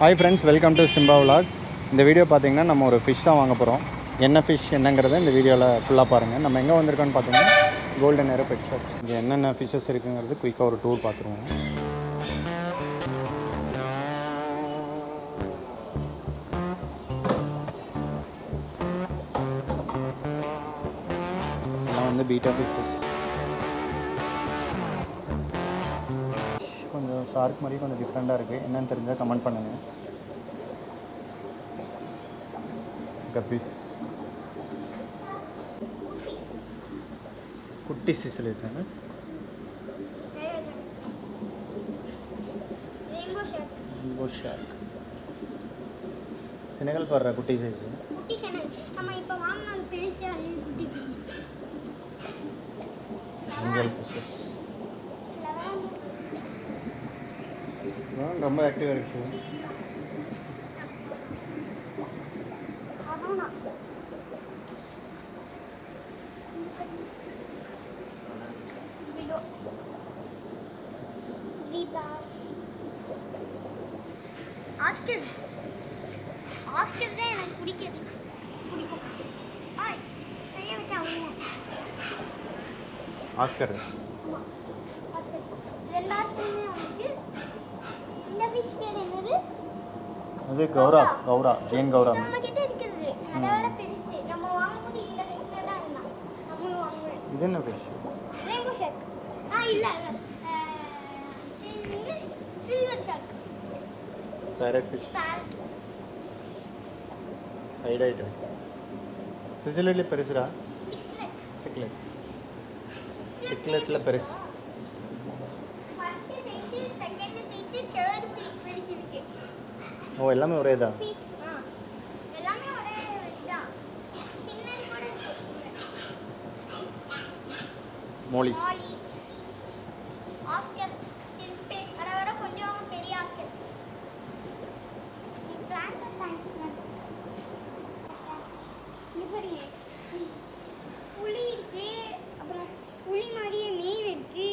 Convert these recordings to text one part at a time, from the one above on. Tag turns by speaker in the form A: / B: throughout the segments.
A: Hi friends, welcome to Simba vlog. இந்த video பார்த்தீங்கன்னா நம்ம ஒரு ஃபிஷ் தான் வாங்க போகிறோம். என்ன ஃபிஷ் என்னங்கிறத இந்த வீடியோவில் ஃபுல்லாக பாருங்கள். நம்ம எங்கே வந்திருக்கோன்னு பார்த்தீங்கன்னா கோல்டன் ஏரோ பெட் ஷாப். இங்கே என்னென்ன ஃபிஷ்ஷஸ் இருக்குங்கிறது குயிக்காக ஒரு டூர் பார்த்துருவோம். இதெல்லாம் வந்து பீட்டா ஃபிஷ்ஷஸ். கொஞ்சம் ஷார்க் மாதிரி கொஞ்சம் டிஃப்ரெண்ட்டாக இருக்குது. என்னென்னு தெரிஞ்சால் கமெண்ட் பண்ணுங்கள். கப்பீஸ், குட்டி சிசில் இருக்காங்க. ரெயின்போ ஷார்க் செனகல் படுற குட்டி சைஸ். ஏஞ்சல் ஃபிஷஸ் ரொம்ப ஆக்டிவாக இருக்குது.
B: ஆஸ்கர் தான் எனக்கு பிடிக்கும்.
A: ஆஸ்கர் அது கௌரா, ஜெயின் கௌரா.
B: நம்ம கிட்ட இருக்குது அதோட பெருசு. நம்ம வாங்கும்போது இந்த கிட்ட தான் இருந்தா. நம்ம வாங்குவோம்.
A: இது என்ன ஃபிஷ்?
B: Rainbow shark. இல்ல இது சில்வர் ஷார்க்.
A: Parrot fish. ஹைடைட். சிசிலில பெருசுடா. சிக்லெட். சிக்லெட்ல பெருசு.
B: First size, second size, third size வரைக்கும் இருக்கு.
A: ஓ, எல்லாமே ஒரே தான்.
B: எல்லாமே ஒரே இதுதான். சின்னது கூட இருக்கு.
A: மோலிஸ்.
B: ஆஸ்கர் திருப்பி அதை விட கொஞ்சம் பெரிய ஆஸ்கர். புலி இருக்கு, அப்புறம் புலி மாதிரியே மீன் இருக்கு.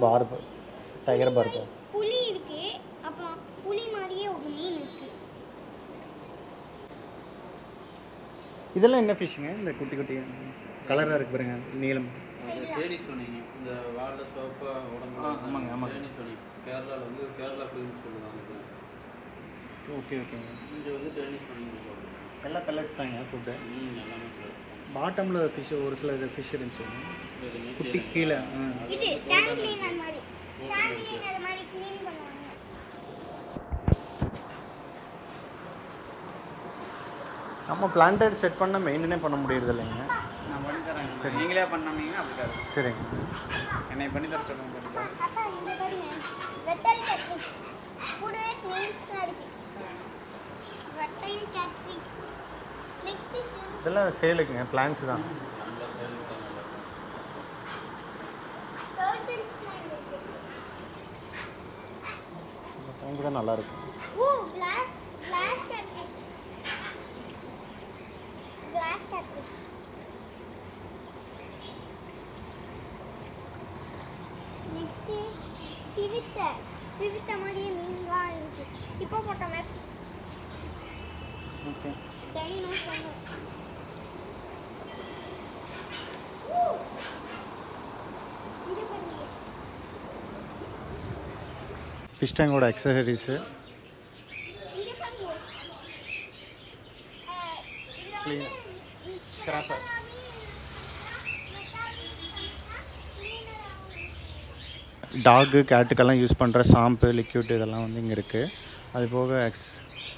A: Barb, tiger barb.
B: புலி இருக்கு, அப்புறம் புலி மாதிரியே ஒரு மீன் இருக்கு.
A: இதெல்லாம் என்ன ஃபிஷ்ஷுங்க? இந்த குட்டி குட்டி கலராக இருக்கு பாருங்க, நீளம்.
C: தேடி சொன்னீங்க இந்த வாழை சோப்பா உடம்பு.
A: ஆமாங்க ஆமாங்க.
C: தேடி சொன்னீங்க கேரளாவில் வந்து கேரளா குயின்னு சொல்லுவாங்க.
A: ஓகே ஓகேங்க.
C: இங்கே வந்து தேடி சொன்னீங்க
A: எல்லாம் பெல்லட்ஸ் தாங்க ஃபுட்டு.
C: எல்லாமே
A: பாட்டமில் ஃபிஷ் ஒரு சில ஃபிஷ் இருந்துச்சு குட்டி கீழே.
B: இது டேங்க் கிளீனர் மாதிரி. டேங்க் கிளீனர் மாதிரி க்ளீன் பண்ணுவாங்க.
A: நம்ம பிளான்டட் செட் பண்ண மெயின்டெனே பண்ண முடியறது இல்லைங்க.
D: நான் பண்ணி தரேன். சரி, நீங்களே பண்ணாமீங்க அப்படி தரேன்.
A: சரிங்க.
D: என்னை பண்ணி தர சொல்லுங்க.
B: அப்பா இந்த பாருங்க, வெட்டல் கேட்ஃபிஷ். கூடவே ஸ்னேக்ஸ் இருக்கு. வெட்டல் கேட்ஃபிஷ். நெக்ஸ்ட்
A: இதெல்லாம் சேலுக்குங்க, பிளான்ஸ் தான்.
B: டர்ட்டில்ஸ் இருக்கு.
A: அவங்க தான் நல்லா இருக்கும்.
B: Glass catfish. Glass catfish. Next சிவித்த மாதிரியே மீன்லாம் இருக்கு. இப்போ போட்டோமேஸ்.
A: ஓகே. ஃபிஷ் டேங்கோட அக்சசரிஸு. ஸ்கிராப்பர். டாகு கேட்டுக்கெல்லாம் யூஸ் பண்ணுற ஷாம்பு, லிக்யூட் இதெல்லாம் வந்து இங்கே இருக்குது. அது போக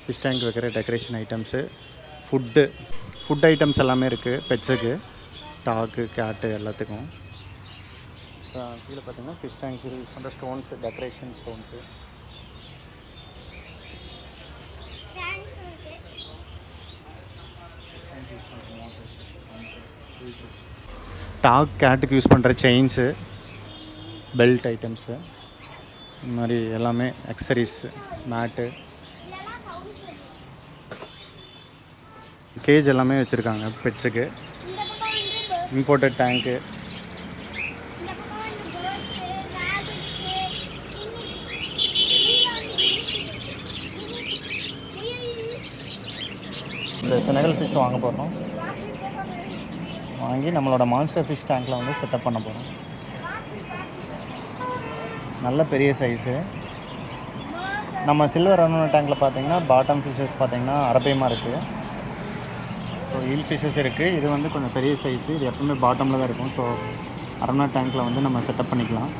A: ஃபிஷ் டேங்க் வைக்கிற டெக்கரேஷன் ஐட்டம்ஸு, ஃபுட் ஐட்டம்ஸ் எல்லாமே இருக்குது பெட்ஸுக்கு, டாகு கேட்டு எல்லாத்துக்கும். கீழே பார்த்தீங்கன்னா ஃபிஷ் டேங்க்கு யூஸ் பண்ணுற ஸ்டோன்ஸு, டெக்கரேஷன் ஸ்டோன்ஸு. டாக் கேட்டுக்கு யூஸ் பண்ணுற செயின்ஸு, பெல்ட் ஐட்டம்ஸு, இந்த மாதிரி எல்லாமே அக்சரிஸ், மேட்டு, கேஜ் எல்லாமே வச்சுருக்காங்க பெட்ஸுக்கு. இம்போர்ட்டட் டேங்க்கு, இந்த செனகல் ஃபிஷ் வாங்க போகிறோம். வாங்கி நம்மளோட மான்ஸ்டர் ஃபிஷ் டேங்க்கில் வந்து செட்டப் பண்ண போகிறோம். நல்ல பெரிய சைஸு. நம்ம சில்வர் அனோனா டேங்க்கில் பார்த்தீங்கன்னா பாட்டம் ஃபிஷ்ஷஸ் பார்த்தீங்கன்னா அரப்பையமாக இருக்குது. ஸோ ஈல் ஃபிஷ்ஷஸ் இருக்குது. இது வந்து கொஞ்சம் பெரிய சைஸு. இது எப்பவுமே பாட்டமில் தான் இருக்கும். ஸோ அரோனா டேங்க்கில் வந்து நம்ம செட்டப் பண்ணிக்கலாம்.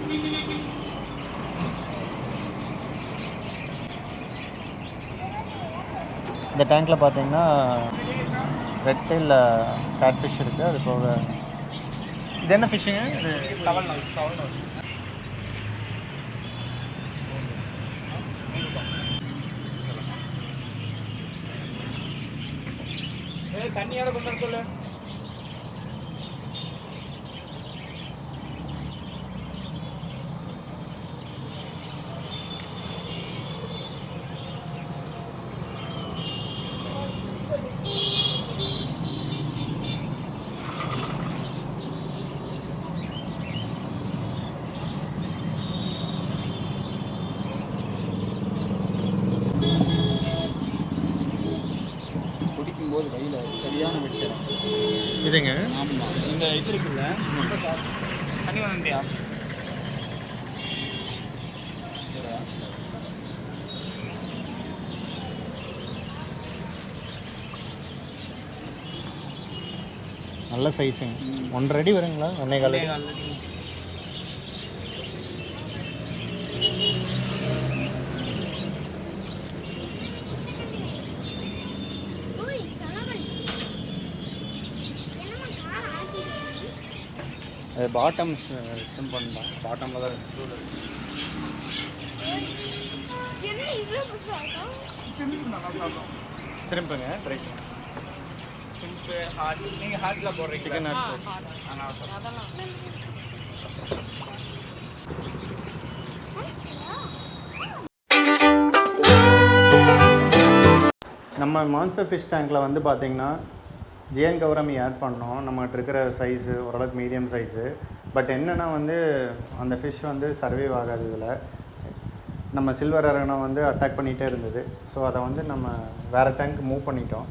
A: இந்த டேங்க்கில் பார்த்தீங்கன்னா ரெட் டெயில் கேட் ஃபிஷ் இருக்குது. அது போக இது என்ன ஃபிஷ்ஷுங்க? இது
D: சவல் தண்ணியோட கொண்டு வர சொல்லு. குடிக்கும்போது கையில் சரியான வெட்டு.
A: இதுங்க
D: ஆமாம், இந்த இது இருக்குல்ல, தண்ணி வந்துட்டியா?
A: நல்ல சைஸுங்க. 1.5 அடி வருங்களா? 1.25 அடி.
B: ஓய் சனவல் என்னமா கார் ஆட்டிட்டு
A: அது பாட்டம் சிம் பண்ணலாம். பாட்டமில் தான் இருக்குது.
B: என்ன இவ்ளோ புதுசாக
D: சிம்பிள் நல்லா சாப்பிடும்.
A: சிரிப்புங்க ட்ரை
D: சிம்பிள் ஹார்ட். நீங்கள் ஹார்ட்டில் போடுறீங்க
A: சிக்கன் நம்ம மான்ஸ்டர் ஃபிஷ் டேங்க்கில் வந்து பார்த்திங்கன்னா ஜிஎன் கௌரமி ஆட் பண்ணோம். நம்மகிட்ட இருக்கிற சைஸு ஓரளவுக்கு மீடியம் சைஸு. பட் என்னென்னா வந்து அந்த ஃபிஷ் வந்து சர்வைவ் ஆகாது. இதில் நம்ம சில்வர் அரேனா வந்து அட்டாக் பண்ணிகிட்டே இருந்தது. ஸோ அதை வந்து நம்ம வேறு டேங்க் மூவ் பண்ணிட்டோம்.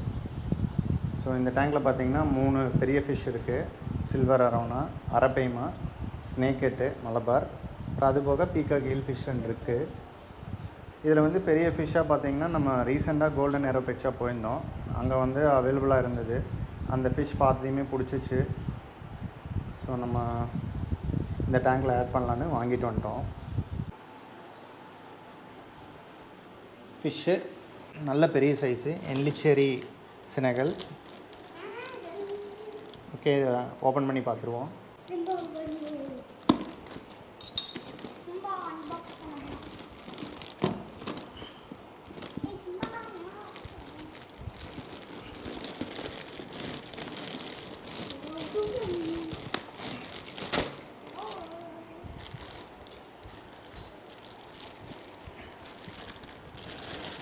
A: ஸோ இந்த டேங்க்கில் பார்த்திங்கன்னா 3 பெரிய ஃபிஷ் இருக்குது. சில்வர் அரௌனா, அரப்பைமா, ஸ்னேக்கெட்டு, மலபார், அப்புறம் அது போக பீகாக் ஈல் ஃபிஷ் இருக்குது. இதில் வந்து பெரிய ஃபிஷ்ஷாக பார்த்திங்கன்னா நம்ம ரீசெண்டாக கோல்டன் ஏரோ பெட் ஷாப் போயிருந்தோம். அங்கே வந்து அவைலபிளாக இருந்தது. அந்த ஃபிஷ் பார்த்தையுமே பிடிச்சிச்சு. ஸோ நம்ம இந்த டேங்க்கில் ஆட் பண்ணலான்னு வாங்கிட்டு வந்துட்டோம். ஃபிஷ்ஷு நல்ல பெரிய சைஸு என்லிச்சேரி சினகல். ஓகே, இதை ஓப்பன் பண்ணி பார்த்துருவோம்.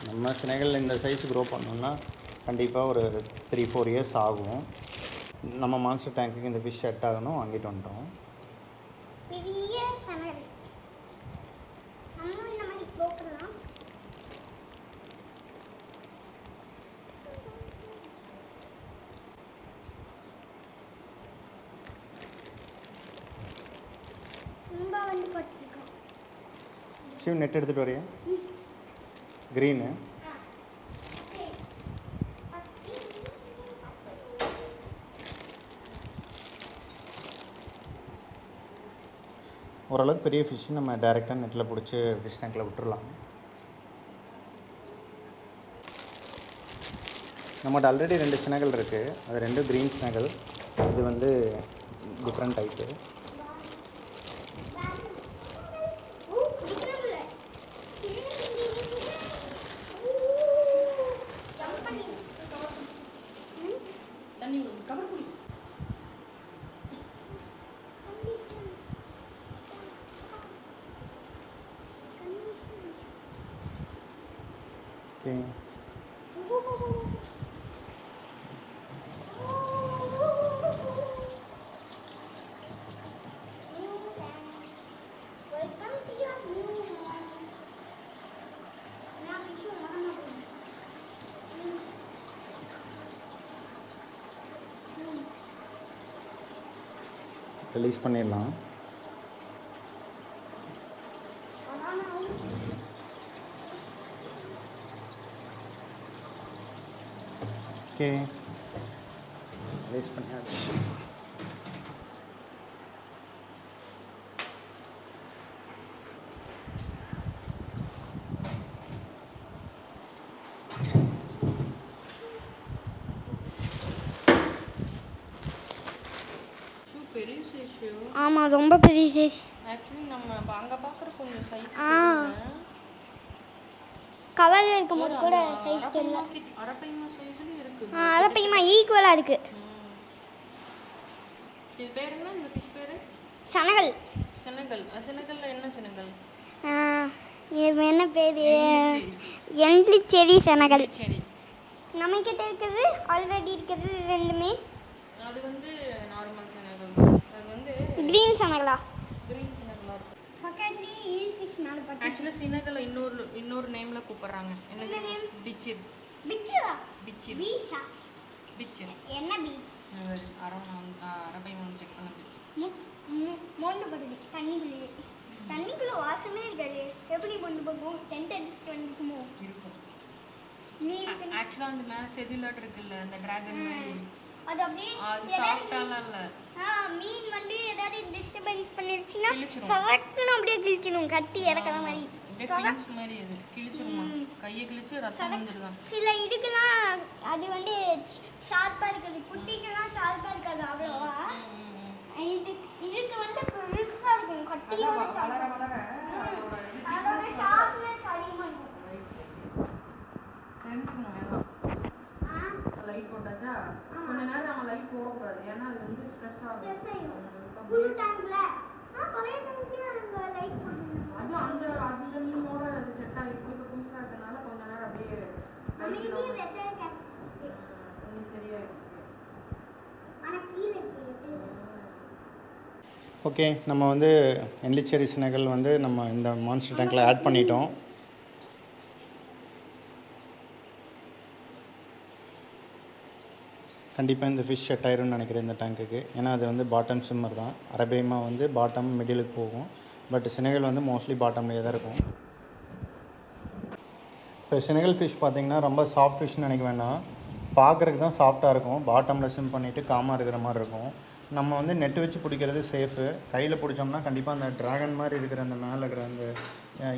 A: நம்ம சினைகள் இந்த சைஸு க்ரோ பண்ணோம்னா கண்டிப்பாக ஒரு 3-4 இயர்ஸ் ஆகும். நம்ம மான்ஸ்டர் டேங்க்குக்கு இந்த ஃபிஷ் செட் ஆகணும். வாங்கிட்டு வந்துட்டோம்.
B: பெரிய சனவல் நம்ம இந்த மாதிரி போக்கலாம். சும்மா வந்து கொட்டிருக்கோம்.
A: சிவ் நெட் எடுத்துகிட்டு வரையா? க்ரீனு ஓரளவுக்கு பெரிய ஃபிஷ்ஷு நம்ம டைரெக்டாக நெட்டில் பிடிச்சி ஃபிஷ் டேங்க்கில் விட்டுறலாம். நம்மகிட்ட ஆல்ரெடி 2 ஸ்னேகல் இருக்குது. அது 2 க்ரீன் ஸ்னேகல். இது வந்து டிஃப்ரெண்ட் டைப்பு. ஓகே, ரிலீஸ் பண்ணிடலாம். ஓகே, ரிலீஸ் பண்ணியாச்சு.
E: பெரிய சைஸ்.
B: ஆமாம், ரொம்ப பெரிய சைஸ்.
E: ஆக்சுவலி நம்ம அங்கே பார்க்குற கொஞ்சம் சைஸ்
B: கவரில் இருக்கும்போது கூட சைஸ் தெரியல.
E: அரப்பைமா சைஸ்லையும் இருக்கு.
B: அரப்பைமா ஈக்குவலாக இருக்குது.
E: இது பேர் என்ன? இந்த ஃபிஷ் பேர்
B: சனகல்.
E: செனகல். செனகல்ல என்ன செனகல்?
B: இது என்ன பேர்? எண்ட்லிச்செரி செனகல்.
E: சரி,
B: நம்மக்கிட்ட இருக்குது, ஆல்ரெடி இருக்குது ரெண்டுமே.
E: அது வந்து நார்மல் செனகல். அது வந்து
B: க்ரீன் செனகலா?
E: கிரீன் செனகலா இருக்கும்.
B: பக்கத்துலேயே ஈல் ஃபிஷ் மேலே பட்டு.
E: ஆக்சுவலி செனகலை இன்னொரு நேம்ல கூப்பிடுறாங்க. என்ன நேம்? பிச்சிர்.
B: பிச்சரா?
E: பிச்சிர்.
B: பீச்சா?
E: பிச்சிர்.
B: என்ன பீச்?
E: அரபைமா செக் பண்ணது.
B: மோண்டு போடுது தண்ணிக்குள்ளேயே. தண்ணிக்குள்ளே வாசமே இருக்காது. எப்படி கொண்டு போகும்? சென்ட் அடிச்சுட்டு வந்துக்குமோ?
E: இருக்கும்.
B: நீர்
E: ஆக்சுவலாக அந்த மேலே செதிலாட் இருக்குல்ல, அந்த டிராகன் மாதிரி.
B: அது அப்படியே
E: அது சாஃப்டாலாம் இல்லை.
B: மீன் வந்து ஏதாவது டிஸ்டர்பன்ஸ் பண்ணிருச்சுன்னா
E: கிழிச்சிரும்.
B: சவக்குன்னு அப்படியே கிழிச்சிடும். கத்தி இறக்குற மாதிரி.
E: கிழிச்சு மாதிரி அது கிழிச்சிருமா? கையை கிழிச்சு ரத்தம் வந்துடுதான்.
B: சில இதுக்கெல்லாம் அது வந்து ஷார்ப்பாக இருக்குது. குட்டிக்கெல்லாம் ஷார்ப்பாக இருக்காது அவ்வளோவா. இதுக்கு வந்து பெருசாக இருக்கணும். கட்டியோட
E: வளர வளர
B: அதோட ஷார்ப்னஸ் அதிகமாக இருக்கும்.
E: லைட் போட்டாச்சா? கொஞ்ச நேரம் நம்ம லைட் போடக்கூடாது, ஏன்னா அது வந்து ஸ்ட்ரெஸ் ஆகும்.
B: புது டேங்க்ல பழைய டேங்க்ல நம்ம லைட் போட்டுருந்தோம்.
E: அது அந்த மீனோட அது செட் ஆகிருக்கும். இப்போ புதுசாக இருக்கனால கொஞ்ச நேரம் அப்படியே
B: அமைதியாக வெட்டை
E: சரியாயிருக்கும்.
B: ஆனால் கீழே இருக்கு.
A: ஓகே, நம்ம வந்து எண்ட்லிச்செரி செனகல் வந்து நம்ம இந்த மான்ஸ்டர் டேங்க்கில் ஆட் பண்ணிட்டோம். கண்டிப்பாக இந்த ஃபிஷ் செட் ஆயிரும்னு நினைக்கிறேன் இந்த டேங்க்குக்கு. ஏன்னா அது வந்து பாட்டம் ஸ்விம்மர் தான். அரபைமா வந்து பாட்டம் மிடிலுக்கு போகும். பட் செனகல் வந்து மோஸ்ட்லி பாட்டம்லேயே தான் இருக்கும். இப்போ செனகல் ஃபிஷ் பார்த்திங்கன்னா ரொம்ப சாஃப்ட் ஃபிஷ்னு நினைக்க வேண்டாம். பார்க்குறதுக்கு தான் சாஃப்டாக இருக்கும். பாட்டமில் ஸ்விம் பண்ணிவிட்டு காமாக இருக்கிற மாதிரி இருக்கும். நம்ம வந்து நெட்டு வச்சு பிடிக்கிறது சேஃபு. கையில் பிடிச்சோம்னா கண்டிப்பாக அந்த ட்ராகன் மாதிரி இருக்கிற அந்த மேலே இருக்கிற அந்த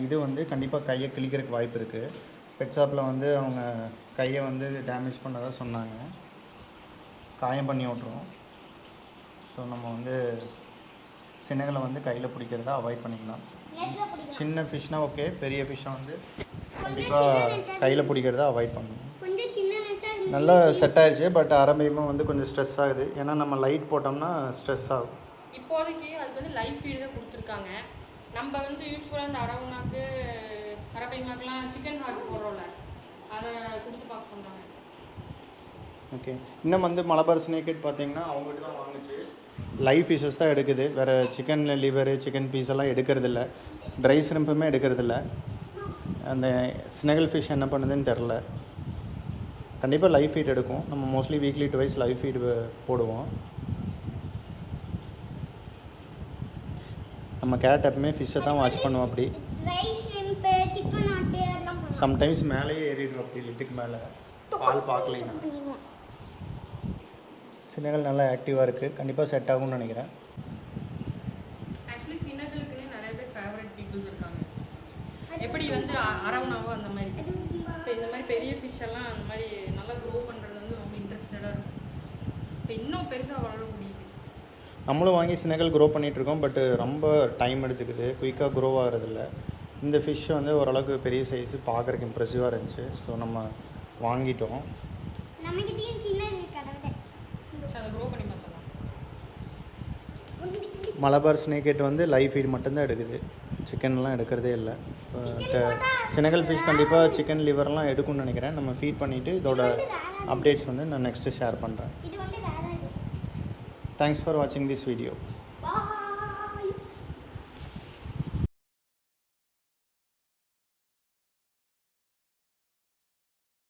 A: இது வந்து கண்டிப்பாக கையை கிழிக்கிறதுக்கு வாய்ப்பு இருக்குது. பெட் ஷாப்பில் வந்து அவங்க கையை வந்து டேமேஜ் பண்ணதாக சொன்னாங்க. காயம் பண்ணி விட்ருவோம். ஸோ நம்ம வந்து சின்னகளை வந்து கையில் பிடிக்கிறத அவாய்ட் பண்ணிக்கலாம். சின்ன ஃபிஷ்னால் ஓகே, பெரிய ஃபிஷ்ஷாக வந்து கண்டிப்பாக கையில் பிடிக்கிறத அவாய்ட் பண்ணணும்.
B: கொஞ்சம் சின்ன நெட்டாக
A: நல்லா செட் ஆயிடுச்சு. பட் அரபைமா வந்து கொஞ்சம் ஸ்ட்ரெஸ் ஆகுது. ஏன்னா நம்ம லைட் போட்டோம்னா ஸ்ட்ரெஸ் ஆகும்.
E: இப்போதைக்கு அதுக்கு வந்து லைஃப் ஃபீடு தான் கொடுத்துருக்காங்க. நம்ம வந்து யூஸ்வலாக இந்த அரவணாக்கு அரபைமாக்கெலாம் சிக்கன் ஹார்ட் போடுறோம்ல, அதை கொடுத்து பார்க்க சொன்னாங்க.
A: ஓகே, இன்னும் வந்து மலபார் ஸ்னேக்கெட் பார்த்தீங்கன்னா அவங்ககிட்ட தான் வாங்குச்சு. லைவ் ஃபிஷஸ் தான் எடுக்குது. வேறு சிக்கன் லிவரு சிக்கன் பீஸ் எல்லாம் எடுக்கிறதில்ல. ட்ரை ஷ்ரிம்புமே எடுக்கிறதில்ல. அந்த ஸ்னெகல் ஃபிஷ் என்ன பண்ணுதுன்னு தெரில. கண்டிப்பாக லைவ் ஃபீட் எடுக்கும். நம்ம mostly weekly twice live feed போடுவோம். நம்ம கேட் எப்பவுமே ஃபிஷ்ஷை தான் வாட்ச் பண்ணுவோம். அப்படி சம்டைம்ஸ் மேலேயே ஏறிடுவோம். அப்படி லிட்டுக்கு மேலே பால் பார்க்கலைன்னா. சின்னகள் நல்லா ஆக்டிவாக இருக்குது. கண்டிப்பாக செட் ஆகும்னு நினைக்கிறேன்.
E: ஆக்சுவலி சின்னகளுக்குன்னு நிறைய பேர் ஃபேவரட் பீப்புள்ஸ் இருக்காங்க. எப்படி வந்து அரவணாவோ அந்த மாதிரி. ஸோ இந்த மாதிரி பெரிய ஃபிஷ் எல்லாம் அந்த மாதிரி நல்லா க்ரோ பண்ணுறது வந்து ரொம்ப இன்ட்ரெஸ்டடாக இருக்கும். இப்போ இன்னும் பெருசாக வளர முடியுது.
A: நம்மளும் வாங்கி சின்னகள் க்ரோ பண்ணிகிட்ருக்கோம். பட் ரொம்ப டைம் எடுத்துக்குது. குயிக்காக க்ரோ ஆகிறதில்ல. இந்த ஃபிஷ் வந்து ஓரளவுக்கு பெரிய சைஸு, பார்க்குறதுக்கு இம்ப்ரெசிவாக இருந்துச்சு. ஸோ நம்ம வாங்கிட்டோம்.
E: அதை க்ரோ பண்ணி பார்க்கலாம்.
A: மலபார் ஸ்னேக்கெட் வந்து லைவ் ஃபீட் மட்டும்தான் எடுக்குது. சிக்கன்லாம் எடுக்கிறதே இல்லை. பட் சினகல் ஃபிஷ் கண்டிப்பாக சிக்கன் லிவர்லாம் எடுக்கும்னு நினைக்கிறேன். நம்ம ஃபீட் பண்ணிவிட்டு இதோட அப்டேட்ஸ் வந்து நான் நெக்ஸ்ட்டு ஷேர் பண்ணுறேன். தேங்க்ஸ் ஃபார் வாட்சிங் திஸ் வீடியோ.